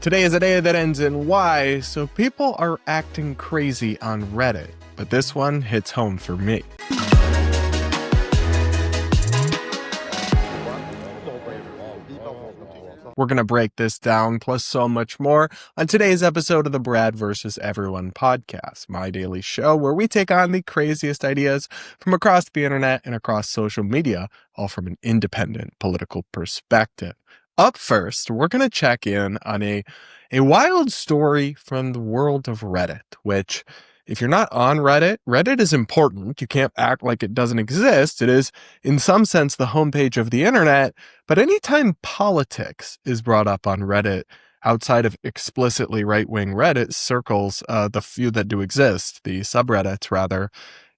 Today is a day that ends in Y, so people are acting crazy on Reddit, but this one hits home for me. We're going to break this down, plus so much more, on today's episode of the Brad vs. Everyone podcast, my daily show where we take on the craziest ideas from across the internet and across social media, all from an independent political perspective. Up first, we're going to check in on a wild story from the world of Reddit, which, if you're not on Reddit, Reddit is important. You can't act like it doesn't exist. It is, in some sense, the homepage of the internet. But anytime politics is brought up on Reddit, outside of explicitly right-wing Reddit circles, the few that do exist, the subreddits rather,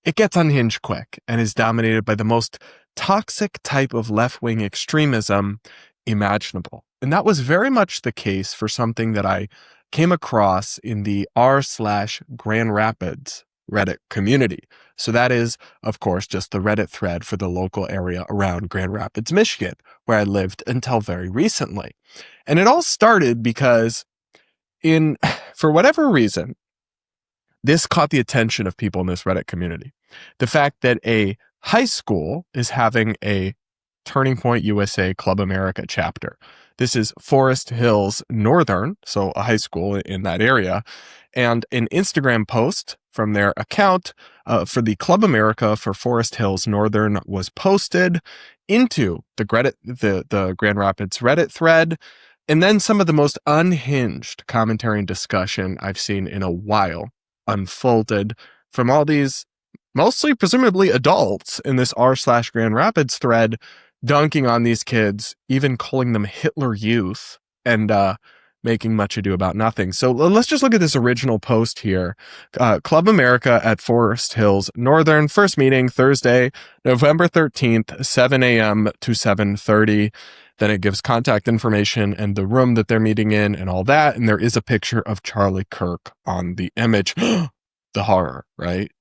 it gets unhinged quick and is dominated by the most toxic type of left-wing extremism imaginable. And that was very much the case for something that I came across in the r/Grand Rapids Reddit community. So that is, of course, just the Reddit thread for the local area around Grand Rapids, Michigan, where I lived until very recently. And it all started because for whatever reason, this caught the attention of people in this Reddit community. The fact that a high school is having a Turning Point USA Club America chapter. This is Forest Hills Northern, so a high school in that area, and an Instagram post from their account for the Club America for Forest Hills Northern was posted into the Grand Rapids Reddit thread, and then some of the most unhinged commentary and discussion I've seen in a while unfolded from all these mostly presumably adults in this r/Grand Rapids thread, dunking on these kids, even calling them Hitler Youth, and making much ado about nothing. So let's just look at this original post here. Club America at Forest Hills Northern, first meeting Thursday, November 13th, 7 a.m. to 7:30. Then it gives contact information and the room that they're meeting in and all that. And there is a picture of Charlie Kirk on the image. The horror, right?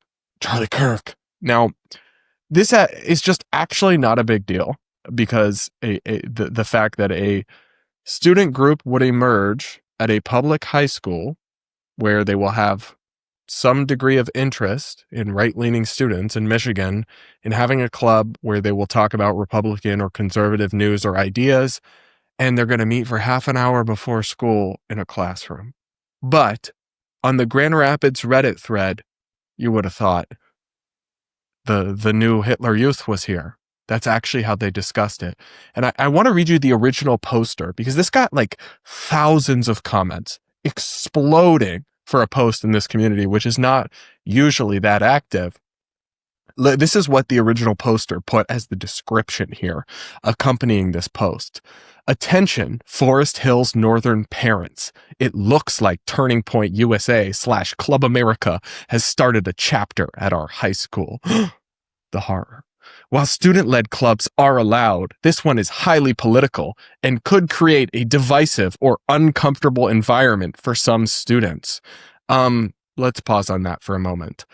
Charlie Kirk. Now, this is just actually not a big deal, because the fact that a student group would emerge at a public high school where they will have some degree of interest in right-leaning students in Michigan in having a club where they will talk about Republican or conservative news or ideas, and they're going to meet for half an hour before school in a classroom. But on the Grand Rapids Reddit thread, you would have thought the new Hitler Youth was here. That's actually how they discussed it. And I want to read you the original poster, because this got like thousands of comments, exploding for a post in this community, which is not usually that active. This is what the original poster put as the description here, accompanying this post. Attention, Forest Hills Northern parents. It looks like Turning Point USA / Club America has started a chapter at our high school. The horror. While student-led clubs are allowed, this one is highly political and could create a divisive or uncomfortable environment for some students. Let's pause on that for a moment.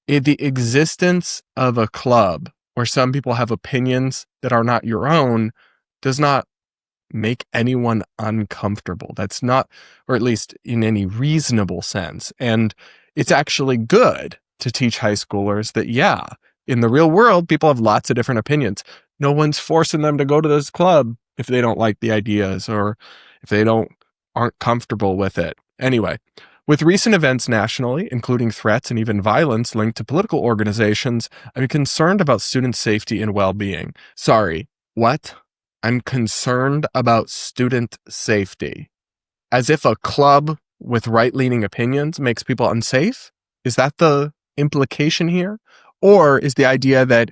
The existence of a club where some people have opinions that are not your own does not make anyone uncomfortable. That's not, or at least in any reasonable sense. And it's actually good to teach high schoolers that, yeah, in the real world, people have lots of different opinions. No one's forcing them to go to this club if they don't like the ideas or if they aren't comfortable with it. Anyway, with recent events nationally, including threats and even violence linked to political organizations, I'm concerned about student safety and well-being. Sorry, what? I'm concerned about student safety. As if a club with right-leaning opinions makes people unsafe? Is that the implication here? Or is the idea that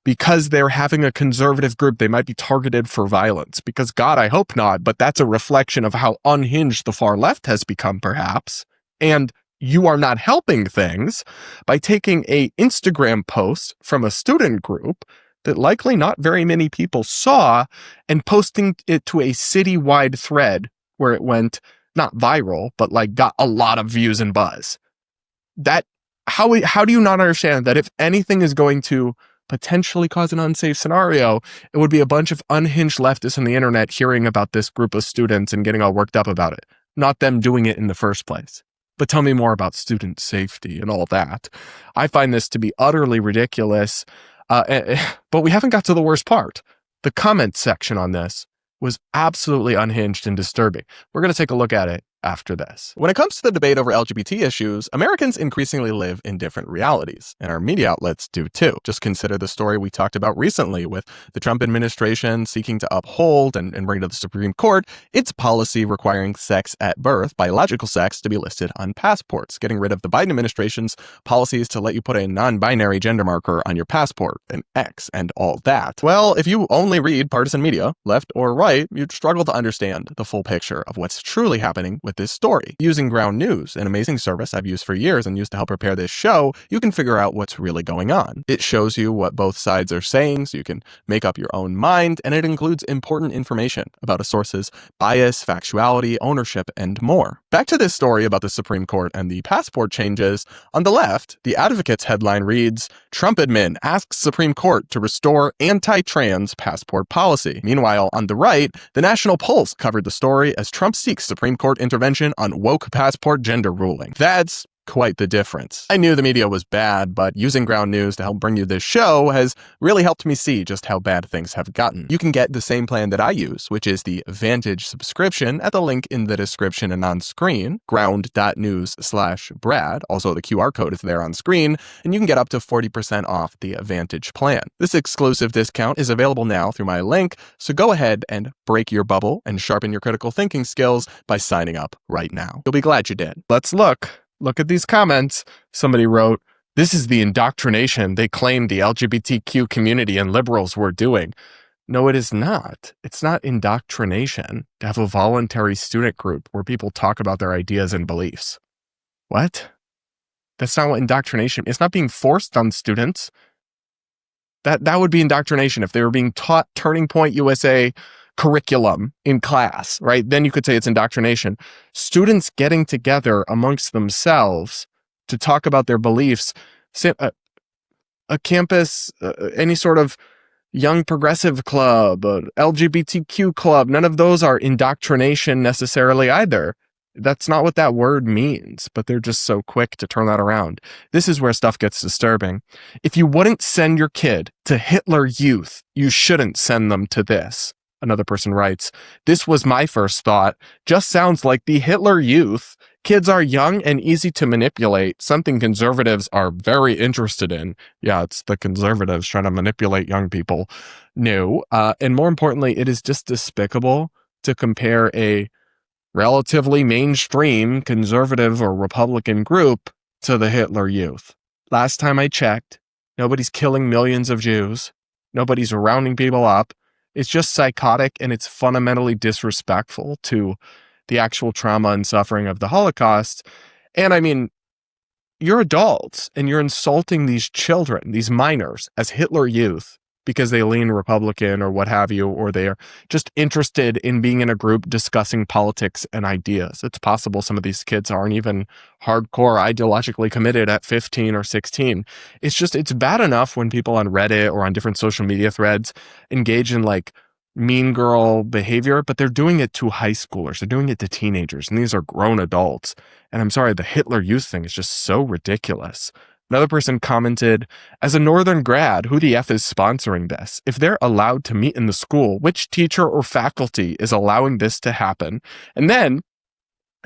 because they're having a conservative group, they might be targeted for violence? Because, God, I hope not, but that's a reflection of how unhinged the far left has become, perhaps. And you are not helping things by taking an Instagram post from a student group that likely not very many people saw and posting it to a citywide thread where it went not viral, but like got a lot of views and buzz. How do you not understand that if anything is going to potentially cause an unsafe scenario, it would be a bunch of unhinged leftists on the internet hearing about this group of students and getting all worked up about it? not them doing it in the first place. But tell me more about student safety and all that. I find this to be utterly ridiculous. But we haven't got to the worst part. The comment section on this was absolutely unhinged and disturbing. We're going to take a look at it after this. When it comes to the debate over LGBT issues, Americans increasingly live in different realities, and our media outlets do too. Just consider the story we talked about recently with the Trump administration seeking to uphold and bring to the Supreme Court its policy requiring sex at birth, biological sex, to be listed on passports, getting rid of the Biden administration's policies to let you put a non-binary gender marker on your passport, an X, and all that. Well, if you only read partisan media, left or right, you'd struggle to understand the full picture of what's truly happening with this story. Using Ground News, an amazing service I've used for years and used to help prepare this show, you can figure out what's really going on. It shows you what both sides are saying so you can make up your own mind, and it includes important information about a source's bias, factuality, ownership, and more. Back to this story about the Supreme Court and the passport changes. On the left, the Advocate's headline reads, "Trump admin asks Supreme Court to restore anti-trans passport policy." Meanwhile, on the right, the National Pulse covered the story as Trump seeks Supreme Court intervention on woke passport gender ruling. That's quite the difference. I knew the media was bad, but using Ground News to help bring you this show has really helped me see just how bad things have gotten. You can get the same plan that I use, which is the Vantage subscription, at the link in the description and on screen, ground.news/Brad. Also, the QR code is there on screen, and you can get up to 40% off the Vantage plan. This exclusive discount is available now through my link, so go ahead and break your bubble and sharpen your critical thinking skills by signing up right now. You'll be glad you did. Let's look. Look at these comments. Somebody wrote, "This is the indoctrination they claimed the LGBTQ community and liberals were doing." No, it is not. It's not indoctrination to have a voluntary student group where people talk about their ideas and beliefs. What? That's not what indoctrination is. It's not being forced on students. That would be indoctrination if they were being taught Turning Point USA curriculum in class, right? Then you could say it's indoctrination. Students getting together amongst themselves to talk about their beliefs, a campus, any sort of young progressive club, LGBTQ club, none of those are indoctrination necessarily either. That's not what that word means, but they're just so quick to turn that around. This is where stuff gets disturbing. If you wouldn't send your kid to Hitler Youth, you shouldn't send them to this. Another person writes, "This was my first thought. Just sounds like the Hitler Youth. Kids are young and easy to manipulate, something conservatives are very interested in." Yeah, it's the conservatives trying to manipulate young people. No, and more importantly, it is just despicable to compare a relatively mainstream conservative or Republican group to the Hitler Youth. Last time I checked, nobody's killing millions of Jews. Nobody's rounding people up. It's just psychotic, and it's fundamentally disrespectful to the actual trauma and suffering of the Holocaust. And I mean, you're adults and you're insulting these children, these minors, as Hitler Youth because they lean Republican or what have you, or they're just interested in being in a group discussing politics and ideas. It's possible some of these kids aren't even hardcore ideologically committed at 15 or 16. It's bad enough when people on Reddit or on different social media threads engage in like mean girl behavior, but they're doing it to high schoolers. They're doing it to teenagers, and these are grown adults. And I'm sorry, the Hitler Youth thing is just so ridiculous. Another person commented, "As a Northern grad, who the F is sponsoring this? If they're allowed to meet in the school, which teacher or faculty is allowing this to happen?" And then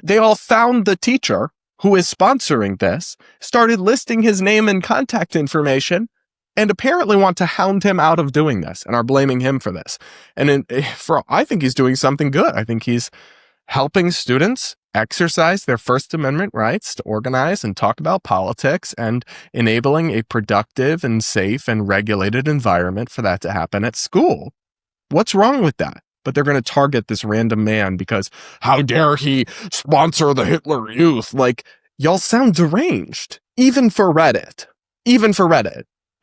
they all found the teacher who is sponsoring this, started listing his name and contact information, and apparently want to hound him out of doing this and are blaming him for this. And I think he's doing something good. I think he's helping students exercise their First Amendment rights to organize and talk about politics and enabling a productive and safe and regulated environment for that to happen at school. What's wrong with that? But they're going to target this random man because how dare he sponsor the Hitler Youth? Like, y'all sound deranged, even for Reddit.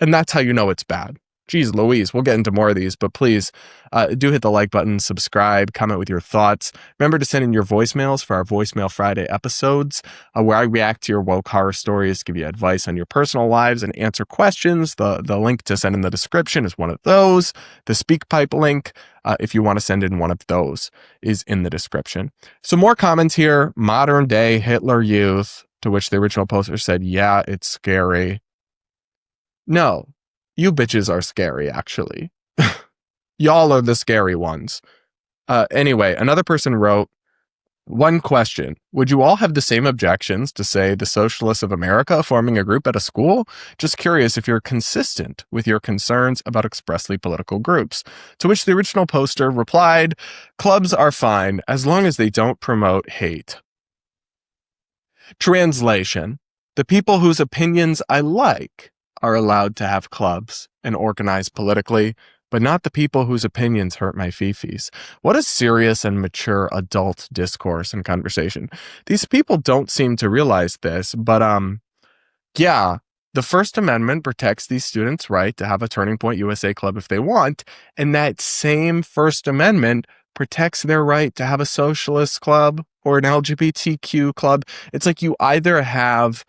And that's how you know it's bad. Geez Louise, we'll get into more of these, but please do hit the like button, subscribe, comment with your thoughts. Remember to send in your voicemails for our Voicemail Friday episodes, where I react to your woke horror stories, give you advice on your personal lives, and answer questions. The link to send in the description is one of those. The SpeakPipe link, if you want to send in one of those, is in the description. Some more comments here. Modern day Hitler Youth, to which the original poster said, yeah, it's scary. No. You bitches are scary, actually. Y'all are the scary ones. Anyway, another person wrote, one question. Would you all have the same objections to, say, the Socialists of America forming a group at a school? Just curious if you're consistent with your concerns about expressly political groups. To which the original poster replied, clubs are fine as long as they don't promote hate. Translation. The people whose opinions I like are allowed to have clubs and organize politically, but not the people whose opinions hurt my fifis. What a serious and mature adult discourse and conversation. These people don't seem to realize this, but yeah, the First Amendment protects these students' right to have a Turning Point USA club if they want, and that same First Amendment protects their right to have a socialist club or an LGBTQ club. It's like you either have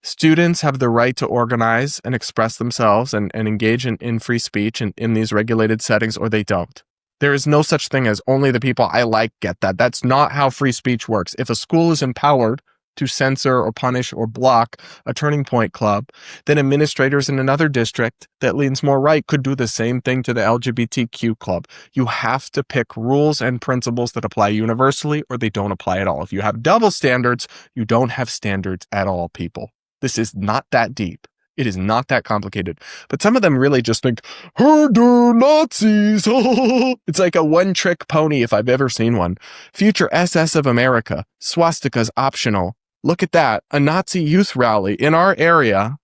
students have the right to organize and express themselves and engage in free speech in these regulated settings, or they don't. There is no such thing as only the people I like get that. That's not how free speech works. If a school is empowered to censor or punish or block a Turning Point club, then administrators in another district that leans more right could do the same thing to the LGBTQ club. You have to pick rules and principles that apply universally, or they don't apply at all. If you have double standards, you don't have standards at all, people. This is not that deep. It is not that complicated. But some of them really just think, herder Nazis. It's like a one-trick pony if I've ever seen one. Future SS of America. Swastika's optional. Look at that. A Nazi youth rally in our area.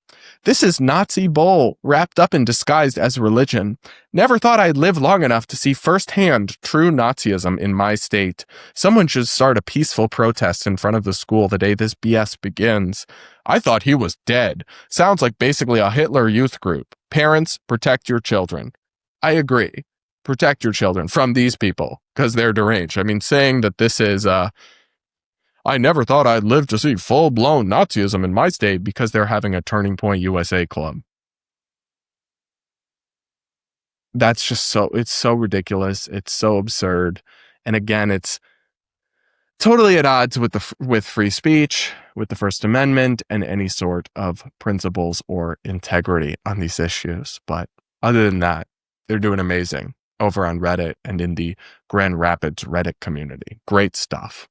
This is Nazi bull wrapped up and disguised as religion. Never thought I'd live long enough to see firsthand true Nazism in my state. Someone should start a peaceful protest in front of the school the day this BS begins. I thought he was dead. Sounds like basically a Hitler Youth group. Parents, protect your children. I agree. Protect your children from these people, because they're deranged. I mean, saying that this is, I never thought I'd live to see full-blown Nazism in my state because they're having a Turning Point USA club. That's just it's so ridiculous. It's so absurd. And again, it's totally at odds with free speech, with the First Amendment, and any sort of principles or integrity on these issues. But other than that, they're doing amazing over on Reddit and in the Grand Rapids Reddit community. Great stuff.